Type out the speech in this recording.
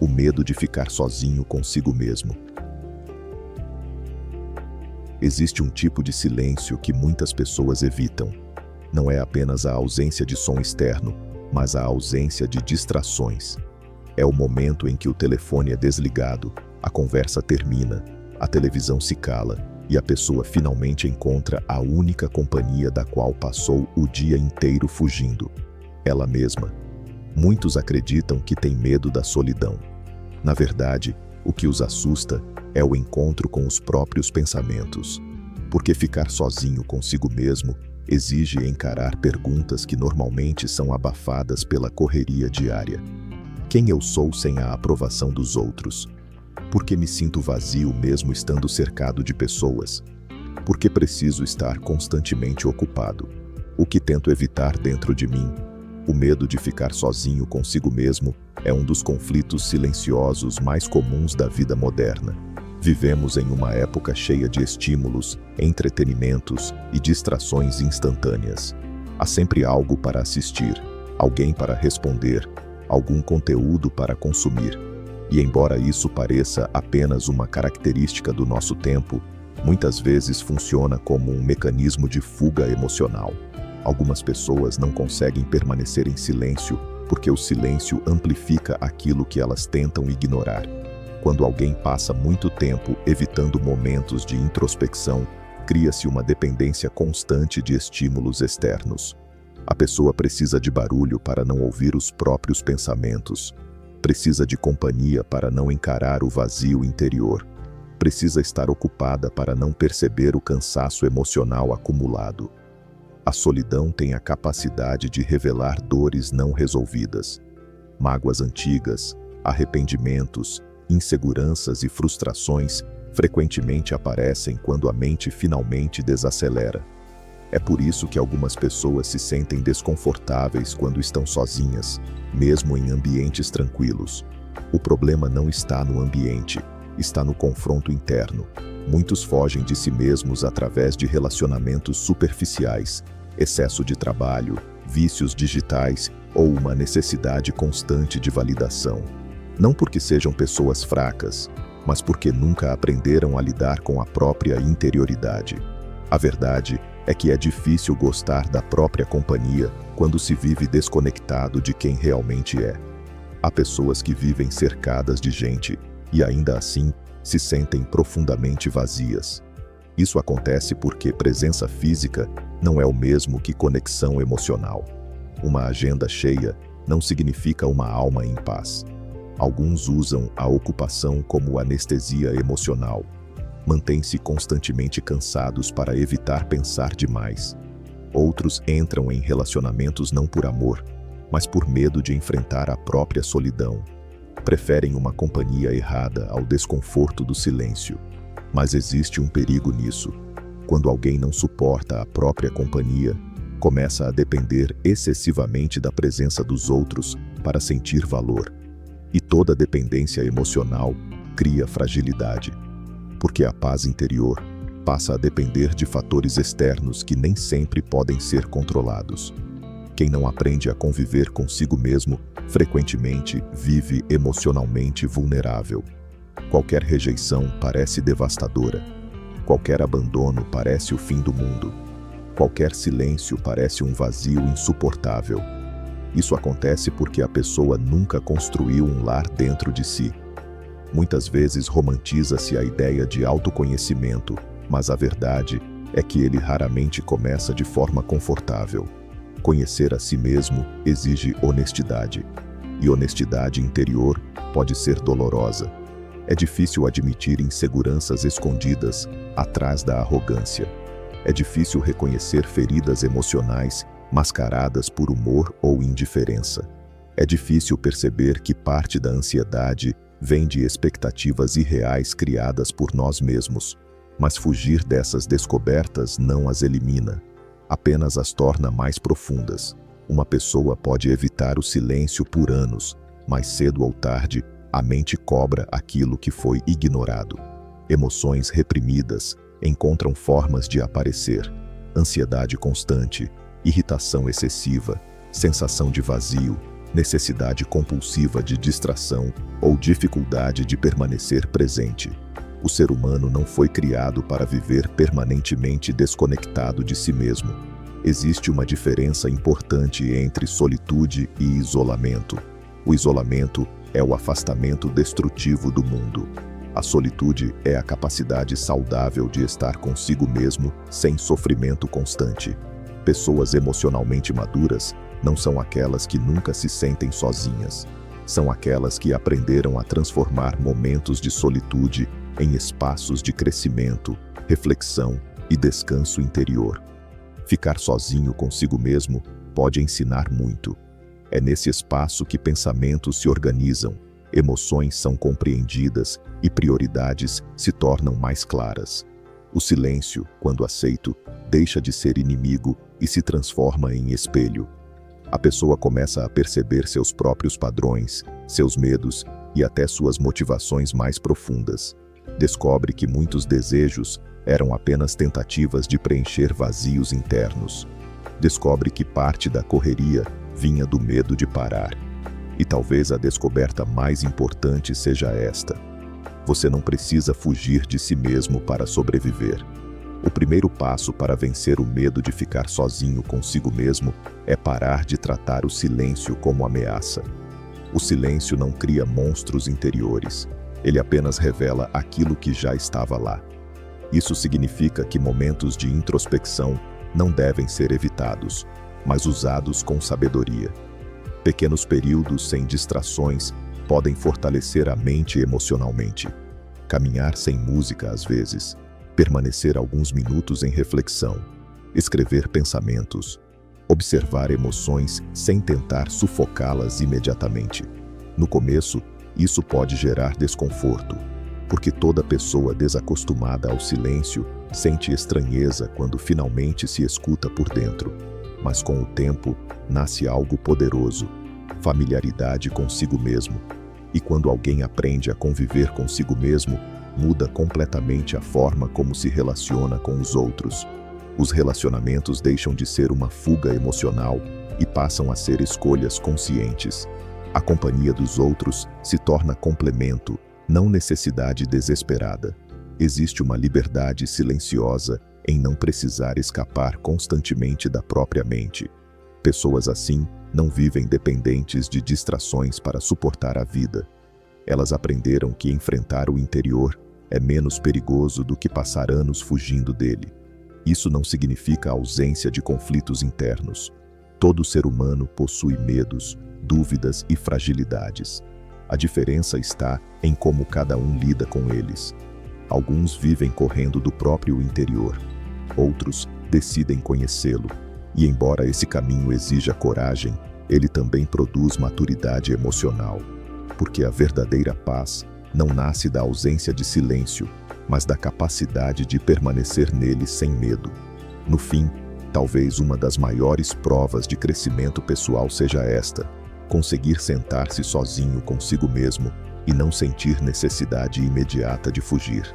o medo de ficar sozinho consigo mesmo. Existe um tipo de silêncio que muitas pessoas evitam. Não é apenas a ausência de som externo, mas a ausência de distrações. É o momento em que o telefone é desligado, a conversa termina, a televisão se cala e a pessoa finalmente encontra a única companhia da qual passou o dia inteiro fugindo: ela mesma. Muitos acreditam que têm medo da solidão. Na verdade, o que os assusta é o encontro com os próprios pensamentos. Porque ficar sozinho consigo mesmo exige encarar perguntas que normalmente são abafadas pela correria diária. Quem eu sou sem a aprovação dos outros? Por que me sinto vazio mesmo estando cercado de pessoas? Por que preciso estar constantemente ocupado? O que tento evitar dentro de mim? O medo de ficar sozinho consigo mesmo é um dos conflitos silenciosos mais comuns da vida moderna. Vivemos em uma época cheia de estímulos, entretenimentos e distrações instantâneas. Há sempre algo para assistir, alguém para responder, algum conteúdo para consumir. E embora isso pareça apenas uma característica do nosso tempo, muitas vezes funciona como um mecanismo de fuga emocional. Algumas pessoas não conseguem permanecer em silêncio porque o silêncio amplifica aquilo que elas tentam ignorar. Quando alguém passa muito tempo evitando momentos de introspecção, cria-se uma dependência constante de estímulos externos. A pessoa precisa de barulho para não ouvir os próprios pensamentos. Precisa de companhia para não encarar o vazio interior. Precisa estar ocupada para não perceber o cansaço emocional acumulado. A solidão tem a capacidade de revelar dores não resolvidas. Mágoas antigas, arrependimentos, inseguranças e frustrações frequentemente aparecem quando a mente finalmente desacelera. É por isso que algumas pessoas se sentem desconfortáveis quando estão sozinhas, mesmo em ambientes tranquilos. O problema não está no ambiente, está no confronto interno. Muitos fogem de si mesmos através de relacionamentos superficiais, excesso de trabalho, vícios digitais ou uma necessidade constante de validação. Não porque sejam pessoas fracas, mas porque nunca aprenderam a lidar com a própria interioridade. A verdade é que é difícil gostar da própria companhia quando se vive desconectado de quem realmente é. Há pessoas que vivem cercadas de gente e ainda assim se sentem profundamente vazias. Isso acontece porque presença física não é o mesmo que conexão emocional. Uma agenda cheia não significa uma alma em paz. Alguns usam a ocupação como anestesia emocional. Mantêm-se constantemente cansados para evitar pensar demais. Outros entram em relacionamentos não por amor, mas por medo de enfrentar a própria solidão. Preferem uma companhia errada ao desconforto do silêncio. Mas existe um perigo nisso. Quando alguém não suporta a própria companhia, começa a depender excessivamente da presença dos outros para sentir valor. E toda dependência emocional cria fragilidade, porque a paz interior passa a depender de fatores externos que nem sempre podem ser controlados. Quem não aprende a conviver consigo mesmo, frequentemente vive emocionalmente vulnerável. Qualquer rejeição parece devastadora. Qualquer abandono parece o fim do mundo. Qualquer silêncio parece um vazio insuportável. Isso acontece porque a pessoa nunca construiu um lar dentro de si. Muitas vezes romantiza-se a ideia de autoconhecimento, mas a verdade é que ele raramente começa de forma confortável. Conhecer a si mesmo exige honestidade, e honestidade interior pode ser dolorosa. É difícil admitir inseguranças escondidas atrás da arrogância. É difícil reconhecer feridas emocionais mascaradas por humor ou indiferença. É difícil perceber que parte da ansiedade vem de expectativas irreais criadas por nós mesmos. Mas fugir dessas descobertas não as elimina, apenas as torna mais profundas. Uma pessoa pode evitar o silêncio por anos, mas cedo ou tarde, a mente cobra aquilo que foi ignorado. Emoções reprimidas encontram formas de aparecer. Ansiedade constante, irritação excessiva, sensação de vazio, necessidade compulsiva de distração ou dificuldade de permanecer presente. O ser humano não foi criado para viver permanentemente desconectado de si mesmo. Existe uma diferença importante entre solitude e isolamento. O isolamento é o afastamento destrutivo do mundo. A solitude é a capacidade saudável de estar consigo mesmo sem sofrimento constante. Pessoas emocionalmente maduras não são aquelas que nunca se sentem sozinhas. São aquelas que aprenderam a transformar momentos de solitude em espaços de crescimento, reflexão e descanso interior. Ficar sozinho consigo mesmo pode ensinar muito. É nesse espaço que pensamentos se organizam, emoções são compreendidas e prioridades se tornam mais claras. O silêncio, quando aceito, deixa de ser inimigo e se transforma em espelho. A pessoa começa a perceber seus próprios padrões, seus medos e até suas motivações mais profundas. Descobre que muitos desejos eram apenas tentativas de preencher vazios internos. Descobre que parte da correria vinha do medo de parar. E talvez a descoberta mais importante seja esta: você não precisa fugir de si mesmo para sobreviver. O primeiro passo para vencer o medo de ficar sozinho consigo mesmo é parar de tratar o silêncio como ameaça. O silêncio não cria monstros interiores. Ele apenas revela aquilo que já estava lá. Isso significa que momentos de introspecção não devem ser evitados, mas usados com sabedoria. Pequenos períodos sem distrações podem fortalecer a mente emocionalmente. Caminhar sem música às vezes, permanecer alguns minutos em reflexão, escrever pensamentos, observar emoções sem tentar sufocá-las imediatamente. No começo, isso pode gerar desconforto, porque toda pessoa desacostumada ao silêncio sente estranheza quando finalmente se escuta por dentro. Mas com o tempo, nasce algo poderoso: familiaridade consigo mesmo. E quando alguém aprende a conviver consigo mesmo, muda completamente a forma como se relaciona com os outros. Os relacionamentos deixam de ser uma fuga emocional e passam a ser escolhas conscientes. A companhia dos outros se torna complemento, não necessidade desesperada. Existe uma liberdade silenciosa em não precisar escapar constantemente da própria mente. Pessoas assim não vivem dependentes de distrações para suportar a vida. Elas aprenderam que enfrentar o interior é menos perigoso do que passar anos fugindo dele. Isso não significa ausência de conflitos internos. Todo ser humano possui medos, dúvidas e fragilidades. A diferença está em como cada um lida com eles. Alguns vivem correndo do próprio interior. Outros decidem conhecê-lo. E embora esse caminho exija coragem, ele também produz maturidade emocional. Porque a verdadeira paz não nasce da ausência de silêncio, mas da capacidade de permanecer nele sem medo. No fim, talvez uma das maiores provas de crescimento pessoal seja esta: conseguir sentar-se sozinho consigo mesmo e não sentir necessidade imediata de fugir.